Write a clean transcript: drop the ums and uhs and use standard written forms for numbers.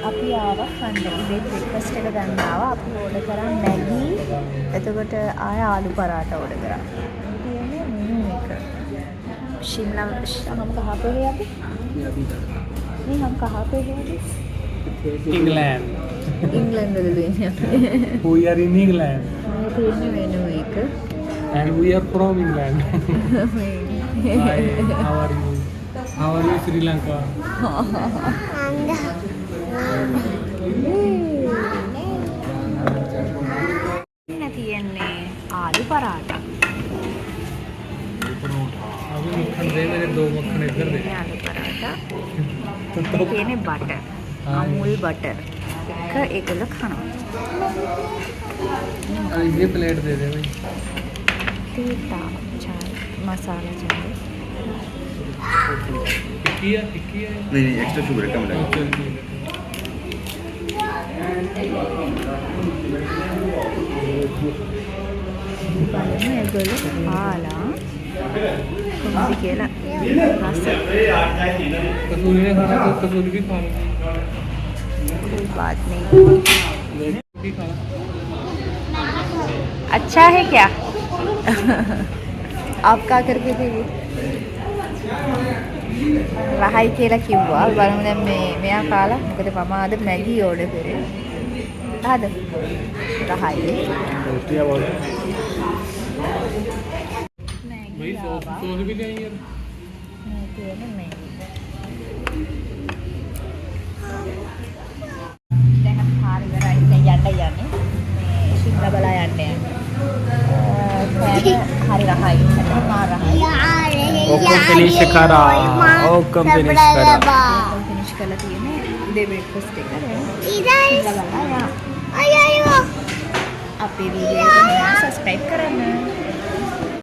අපි ආවා කන්න ඉබේ බ්‍රෙක්ෆාස්ට් එක ගන්න ආවා. අපි ඕඩර් කරා මැගි. එතකොට ආය ආලු පරාටා ඕඩර් කරා. තියෙන්නේ මෙනු එක. शिमला हम कहाँ पे हैं अभी? नहीं हम कहाँ पे हैं अभी? England. इंग्लैंड में हैं We are in England. हमें තියෙන්නේ මෙනු එක. And we are from England. Hi, how are you? How are you, Sri Lanka? තියෙන්නේ ආලු පරාටා. अभी मक्खन दे मेरे 2 मक्खन इधर दे. आलू पराठा තියෙන්නේ බටර් අමූල් බටර් එක ඒකල කනවා. ये प्लेट दे दे भाई. तीता चाय मसाला चाय टिक्की है नहीं नहीं एक्स्ट्रा शुगर कम लगा බලමු ඒගොල්ලෝ කාලා කොහොමද කියලා රස कसूरी ने खाना तो कसूरी भी खा लो. कोई बात नहीं. भी खा लो. अच्छा है क्या? आप क्या करके थे वो? රහයි කියලා කිව්වා. බලමු දැන් මෙයා කාලා මොකද මම අද මැගි ඕඩර් කරේ. ආද රහයි. रोटियां बोल. भाई सॉस भी ले आई यार. මේ තියෙන්නේ මැගි. දැන් අපි කාර් ඉවරයි. දැන් යන්න යන්නේ. මේ ශිම්ලා බලා යන්නේ. හරි රහයි. මා රහයි. ओके फिनिश करा. ओके फिनिश करा. ෆිනිෂ් කරලා තියෙන්නේ උදේ බ්‍රෙක්ෆාස්ට් එක. इधर ශිම්ලා බලා යා. आयो අපේ වීඩියෝ එක සබස්ක්‍රයිබ් කරන්න.